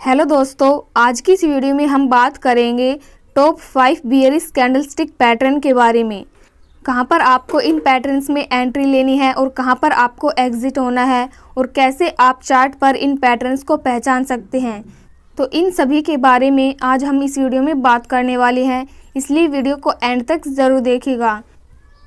Hello दोस्तों, आज की इस वीडियो में हम बात करेंगे टॉप 5 बियरिश कैंडलस्टिक पैटर्न के बारे में। कहां पर आपको इन पैटर्न्स में एंट्री लेनी है और कहां पर आपको एग्जिट होना है और कैसे आप चार्ट पर इन पैटर्न्स को पहचान सकते हैं। तो इन सभी के बारे में आज हम इस वीडियो में बात करने वाले हैं, इसलिए वीडियो को एंड तक ज़रूर देखिएगा।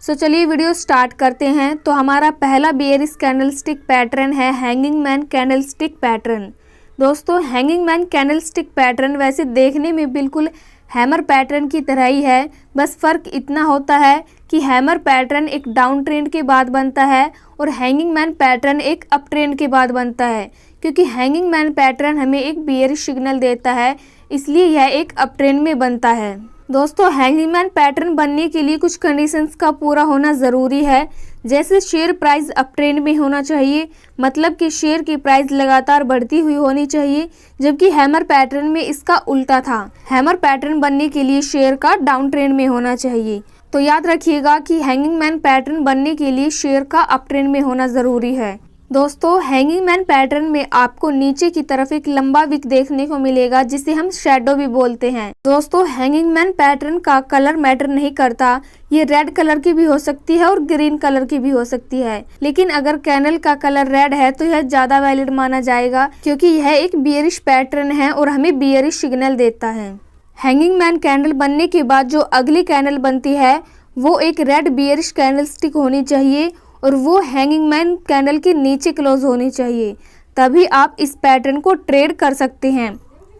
चलिए वीडियो स्टार्ट करते हैं। तो हमारा पहला बियरिश कैंडलस्टिक पैटर्न है हैंगिंग मैन कैंडलस्टिक पैटर्न। दोस्तों, हैंगिंग मैन कैंडलस्टिक पैटर्न वैसे देखने में बिल्कुल हैमर पैटर्न की तरह ही है, बस फ़र्क इतना होता है कि हैमर पैटर्न एक डाउन ट्रेंड के बाद बनता है और हैंगिंग मैन पैटर्न एक अप ट्रेंड के बाद बनता है। क्योंकि हैंगिंग मैन पैटर्न हमें एक बियरिश सिग्नल देता है, इसलिए यह एक अप ट्रेंड में बनता है। दोस्तों, हैंगिंग मैन पैटर्न बनने के लिए कुछ कंडीशंस का पूरा होना ज़रूरी है, जैसे शेयर प्राइस अप ट्रेंड में होना चाहिए, मतलब कि शेयर की प्राइस लगातार बढ़ती हुई होनी चाहिए, जबकि हैमर पैटर्न में इसका उल्टा था। हैमर पैटर्न बनने के लिए शेयर का डाउन ट्रेंड में होना चाहिए। तो याद रखिएगा कि हैंगिंग मैन पैटर्न बनने के लिए शेयर का अप ट्रेंड में होना ज़रूरी है। दोस्तों, हैंगिंग मैन पैटर्न में आपको नीचे की तरफ एक लंबा विक देखने को मिलेगा, जिसे हम शैडो भी बोलते हैं। दोस्तों, हैंगिंग मैन पैटर्न का कलर मैटर नहीं करता, ये रेड कलर की भी हो सकती है और ग्रीन कलर की भी हो सकती है, लेकिन अगर कैंडल का कलर रेड है तो यह ज्यादा वैलिड माना जाएगा, क्योंकि यह एक बियरिश पैटर्न है और हमें बियरिश सिग्नल देता है। हैंगिंग मैन कैंडल बनने के बाद जो अगली कैंडल बनती है वो एक रेड बियरिश कैंडलस्टिक होनी चाहिए और वो हैंगिंग मैन कैंडल के नीचे क्लोज होनी चाहिए, तभी आप इस पैटर्न को ट्रेड कर सकते हैं।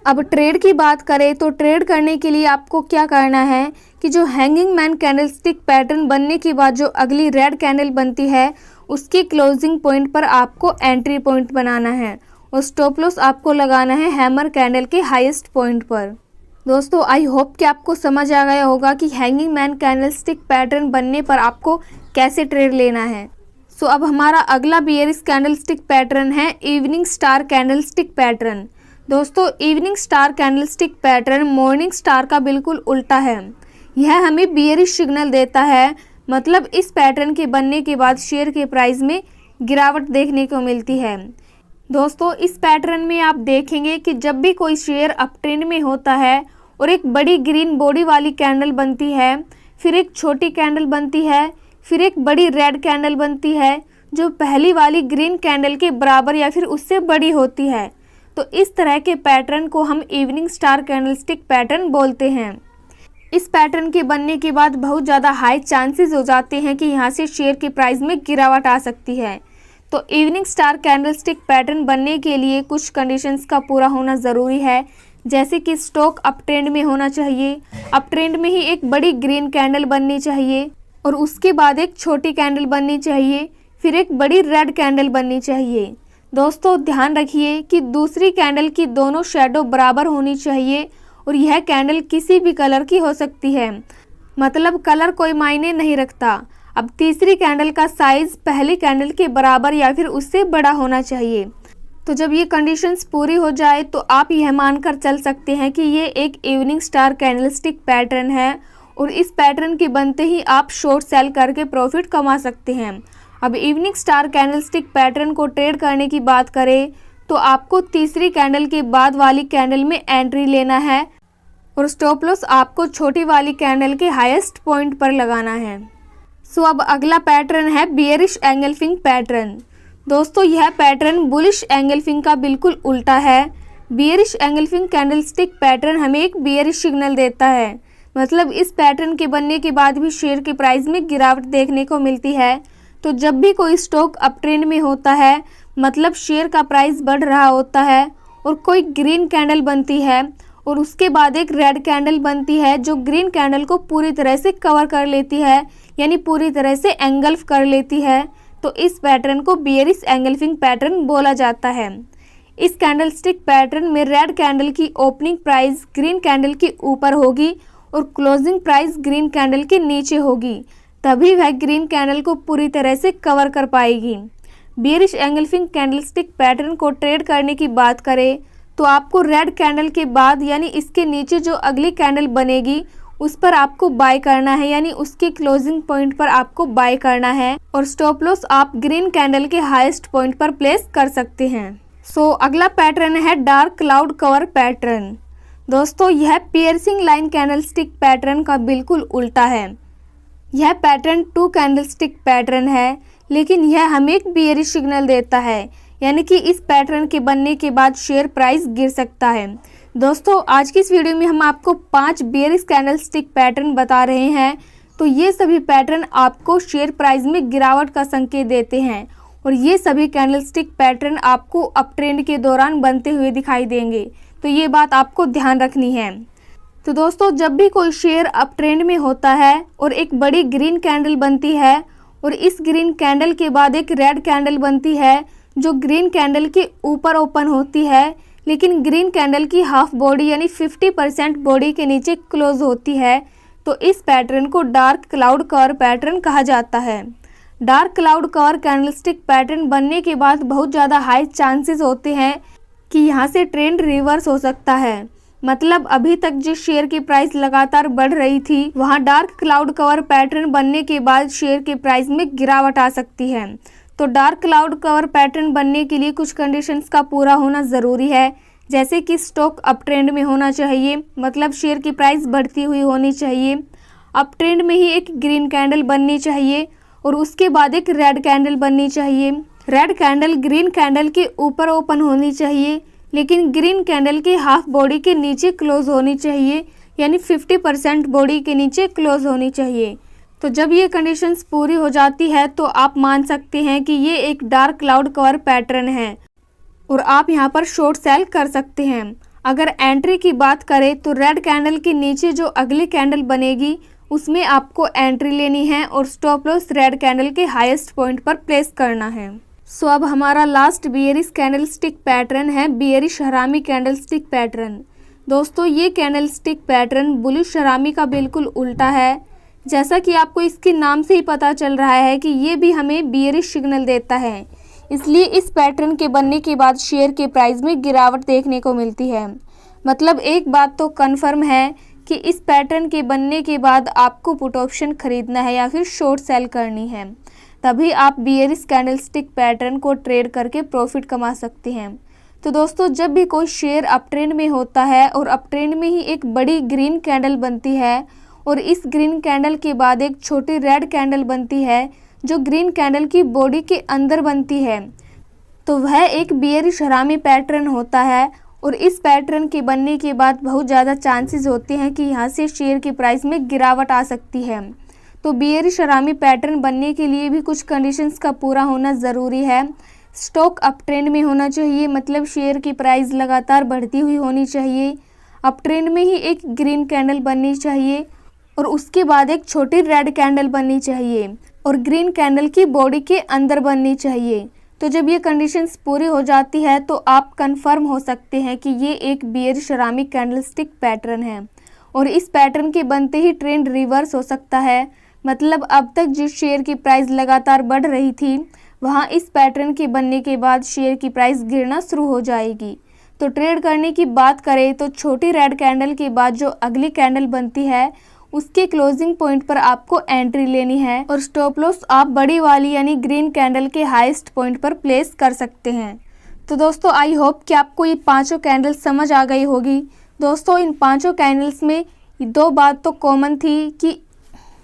अब ट्रेड की बात करें तो ट्रेड करने के लिए आपको क्या करना है कि जो हैंगिंग मैन कैंडलस्टिक पैटर्न बनने के बाद जो अगली रेड कैंडल बनती है उसके क्लोजिंग पॉइंट पर आपको एंट्री पॉइंट बनाना है और स्टॉप लॉस आपको लगाना है हैमर कैंडल के हाईएस्ट पॉइंट पर। दोस्तों, आई होप कि आपको समझ आ गया होगा कि हैंगिंग मैन कैंडलस्टिक पैटर्न बनने पर आपको कैसे ट्रेड लेना है। अब हमारा अगला बियरिश कैंडलस्टिक पैटर्न है इवनिंग स्टार कैंडलस्टिक पैटर्न। दोस्तों, evening star candlestick pattern morning star का बिल्कुल उल्टा है। यह हमें बियरिश सिग्नल देता है, मतलब इस पैटर्न के बनने के बाद शेयर के प्राइस में गिरावट देखने को मिलती है। दोस्तों, इस पैटर्न में आप देखेंगे कि जब भी कोई शेयर अप ट्रेंड में होता है और एक बड़ी ग्रीन बॉडी वाली कैंडल बनती है, फिर एक छोटी कैंडल बनती है, फिर एक बड़ी रेड कैंडल बनती है जो पहली वाली ग्रीन कैंडल के बराबर या फिर उससे बड़ी होती है, तो इस तरह के पैटर्न को हम इवनिंग स्टार कैंडलस्टिक पैटर्न बोलते हैं। इस पैटर्न के बनने के बाद बहुत ज़्यादा हाई चांसेस हो जाते हैं कि यहाँ से शेयर की प्राइस में गिरावट आ सकती है। तो इवनिंग स्टार कैंडलस्टिक पैटर्न बनने के लिए कुछ कंडीशंस का पूरा होना ज़रूरी है, जैसे कि स्टॉक अप ट्रेंड में होना चाहिए, अप ट्रेंड में ही एक बड़ी ग्रीन कैंडल बननी चाहिए और उसके बाद एक छोटी कैंडल बननी चाहिए, फिर एक बड़ी रेड कैंडल बननी चाहिए। दोस्तों, ध्यान रखिए कि दूसरी कैंडल की दोनों शैडो बराबर होनी चाहिए और यह कैंडल किसी भी कलर की हो सकती है, मतलब कलर कोई मायने नहीं रखता। अब तीसरी कैंडल का साइज पहली कैंडल के बराबर या फिर उससे बड़ा होना चाहिए। तो जब ये कंडीशंस पूरी हो जाए तो आप यह मानकर चल सकते हैं कि ये एक इवनिंग स्टार कैंडलस्टिक पैटर्न है और इस पैटर्न के बनते ही आप शॉर्ट सेल करके प्रॉफिट कमा सकते हैं। अब इवनिंग स्टार कैंडलस्टिक पैटर्न को ट्रेड करने की बात करें तो आपको तीसरी कैंडल के बाद वाली कैंडल में एंट्री लेना है और स्टॉप लॉस आपको छोटी वाली कैंडल के हाईएस्ट पॉइंट पर लगाना है। अब अगला पैटर्न है बियरिश एंगल्फिंग पैटर्न। दोस्तों, यह पैटर्न बुलिश एंगल्फिंग का बिल्कुल उल्टा है। बियरिश एंगल्फिंग कैंडलस्टिक पैटर्न हमें एक बियरिश सिग्नल देता है, मतलब इस पैटर्न के बनने के बाद भी शेयर के प्राइस में गिरावट देखने को मिलती है। तो जब भी कोई स्टॉक अप ट्रेंड में होता है, मतलब शेयर का प्राइस बढ़ रहा होता है और कोई ग्रीन कैंडल बनती है और उसके बाद एक रेड कैंडल बनती है जो ग्रीन कैंडल को पूरी तरह से कवर कर लेती है, यानी पूरी तरह से एंगल्फ कर लेती है, तो इस पैटर्न को बियरिश एंगल्फिंग पैटर्न बोला जाता है। इस कैंडलस्टिक पैटर्न में रेड कैंडल की ओपनिंग प्राइस ग्रीन कैंडल के ऊपर होगी और क्लोजिंग प्राइस ग्रीन कैंडल के नीचे होगी, तभी वह ग्रीन कैंडल को पूरी तरह से कवर कर पाएगी। बियरिश एंगल्फिंग कैंडलस्टिक पैटर्न को ट्रेड करने की बात करें तो आपको रेड कैंडल के बाद यानी इसके नीचे जो अगली कैंडल बनेगी उस पर आपको बाय करना है, यानी उसके क्लोजिंग पॉइंट पर आपको बाय करना है और स्टॉप लॉस आप ग्रीन कैंडल के हाईएस्ट पॉइंट पर प्लेस कर सकते हैं। अगला पैटर्न है डार्क क्लाउड कवर पैटर्न। दोस्तों यह पियर्सिंग लाइन कैंडलस्टिक पैटर्न का बिल्कुल उल्टा है। यह पैटर्न 2 कैंडलस्टिक पैटर्न है, लेकिन यह हमें एक बियरिश सिग्नल देता है, यानी कि इस पैटर्न के बनने के बाद शेयर प्राइस गिर सकता है। दोस्तों आज की इस वीडियो में हम आपको 5 बियरिश कैंडलस्टिक पैटर्न बता रहे हैं। तो ये सभी पैटर्न आपको शेयर प्राइस में गिरावट का संकेत देते हैं और ये सभी कैंडलस्टिक पैटर्न आपको अप ट्रेंड के दौरान बनते हुए दिखाई देंगे। तो ये बात आपको ध्यान रखनी है। तो दोस्तों जब भी कोई शेयर अप ट्रेंड में होता है और एक बड़ी ग्रीन कैंडल बनती है और इस ग्रीन कैंडल के बाद एक रेड कैंडल बनती है जो ग्रीन कैंडल के ऊपर ओपन होती है, लेकिन ग्रीन कैंडल की हाफ बॉडी यानी 50% बॉडी के नीचे क्लोज होती है, तो इस पैटर्न को डार्क क्लाउड कवर पैटर्न कहा जाता है। Dark cloud cover candlestick pattern बनने के बाद बहुत ज़्यादा हाई चांसेस होते हैं कि यहाँ से ट्रेंड रिवर्स हो सकता है। मतलब अभी तक जिस शेयर की प्राइस लगातार बढ़ रही थी, वहाँ डार्क क्लाउड कवर पैटर्न बनने के बाद शेयर के प्राइस में गिरावट आ सकती है। तो डार्क क्लाउड कवर पैटर्न बनने के लिए कुछ कंडीशंस का पूरा होना ज़रूरी है, जैसे कि स्टॉक अप ट्रेंड में होना चाहिए, मतलब शेयर की प्राइस बढ़ती हुई होनी चाहिए। अप ट्रेंड में ही एक ग्रीन कैंडल बननी चाहिए और उसके बाद एक रेड कैंडल बननी चाहिए। रेड कैंडल ग्रीन कैंडल के ऊपर ओपन होनी चाहिए, लेकिन ग्रीन कैंडल के हाफ बॉडी के नीचे क्लोज होनी चाहिए, यानी 50% बॉडी के नीचे क्लोज होनी चाहिए। तो जब ये कंडीशंस पूरी हो जाती है तो आप मान सकते हैं कि ये एक डार्क क्लाउड कवर पैटर्न है और आप यहाँ पर शॉर्ट सेल कर सकते हैं। अगर एंट्री की बात करें तो रेड कैंडल के नीचे जो अगली कैंडल बनेगी उसमें आपको एंट्री लेनी है और स्टॉप लॉस रेड कैंडल के हाईएस्ट पॉइंट पर प्लेस करना है। अब हमारा लास्ट बियरिश कैंडलस्टिक पैटर्न है बियरिश हरामी कैंडलस्टिक पैटर्न। दोस्तों ये कैंडलस्टिक पैटर्न बुलिश हरामी का बिल्कुल उल्टा है। जैसा कि आपको इसके नाम से ही पता चल रहा है कि ये भी हमें बियरिश सिग्नल देता है, इसलिए इस पैटर्न के बनने के बाद शेयर के प्राइस में गिरावट देखने को मिलती है। मतलब एक बात तो कन्फर्म है कि इस पैटर्न के बनने के बाद आपको पुट ऑप्शन खरीदना है या फिर शॉर्ट सेल करनी है, तभी आप बियरिश कैंडलस्टिक पैटर्न को ट्रेड करके प्रॉफिट कमा सकते हैं। तो दोस्तों जब भी कोई शेयर अप ट्रेंड में होता है और अप ट्रेंड में ही एक बड़ी ग्रीन कैंडल बनती है और इस ग्रीन कैंडल के बाद एक छोटी रेड कैंडल बनती है जो ग्रीन कैंडल की बॉडी के अंदर बनती है, तो वह एक बियरिश हरामी पैटर्न होता है और इस पैटर्न के बनने के बाद बहुत ज़्यादा चांसेस होते हैं कि यहाँ से शेयर की प्राइस में गिरावट आ सकती है। तो बियरिश हरामी पैटर्न बनने के लिए भी कुछ कंडीशंस का पूरा होना ज़रूरी है। स्टॉक अप ट्रेंड में होना चाहिए, मतलब शेयर की प्राइस लगातार बढ़ती हुई होनी चाहिए। अप ट्रेंड में ही एक ग्रीन कैंडल बननी चाहिए और उसके बाद एक छोटी रेड कैंडल बननी चाहिए और ग्रीन कैंडल की बॉडी के अंदर बननी चाहिए। तो जब ये कंडीशंस पूरी हो जाती है तो आप कंफर्म हो सकते हैं कि ये एक बियरिश हरामी कैंडलस्टिक पैटर्न है और इस पैटर्न के बनते ही ट्रेंड रिवर्स हो सकता है। मतलब अब तक जिस शेयर की प्राइस लगातार बढ़ रही थी, वहाँ इस पैटर्न के बनने के बाद शेयर की प्राइस गिरना शुरू हो जाएगी। तो ट्रेड करने की बात करें तो छोटी रेड कैंडल के बाद जो अगली कैंडल बनती है उसके क्लोजिंग पॉइंट पर आपको एंट्री लेनी है और स्टॉप लॉस आप बड़ी वाली यानी ग्रीन कैंडल के हाईएस्ट पॉइंट पर प्लेस कर सकते हैं। तो दोस्तों आई होप कि आपको ये पांचों कैंडल्स समझ आ गई होगी। दोस्तों इन पांचों कैंडल्स में 2 बात तो कॉमन थी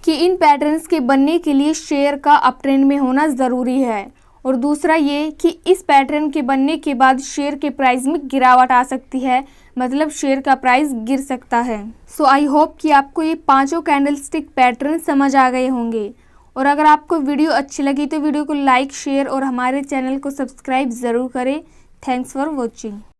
कि इन पैटर्न्स के बनने के लिए शेयर का अप ट्रेंड में होना ज़रूरी है और दूसरा ये कि इस पैटर्न के बनने के बाद शेयर के प्राइस में गिरावट आ सकती है, मतलब शेयर का प्राइस गिर सकता है। आई होप कि आपको ये पांचों कैंडलस्टिक पैटर्न समझ आ गए होंगे और अगर आपको वीडियो अच्छी लगी तो वीडियो को लाइक, शेयर और हमारे चैनल को सब्सक्राइब ज़रूर करें। Thanks for watching.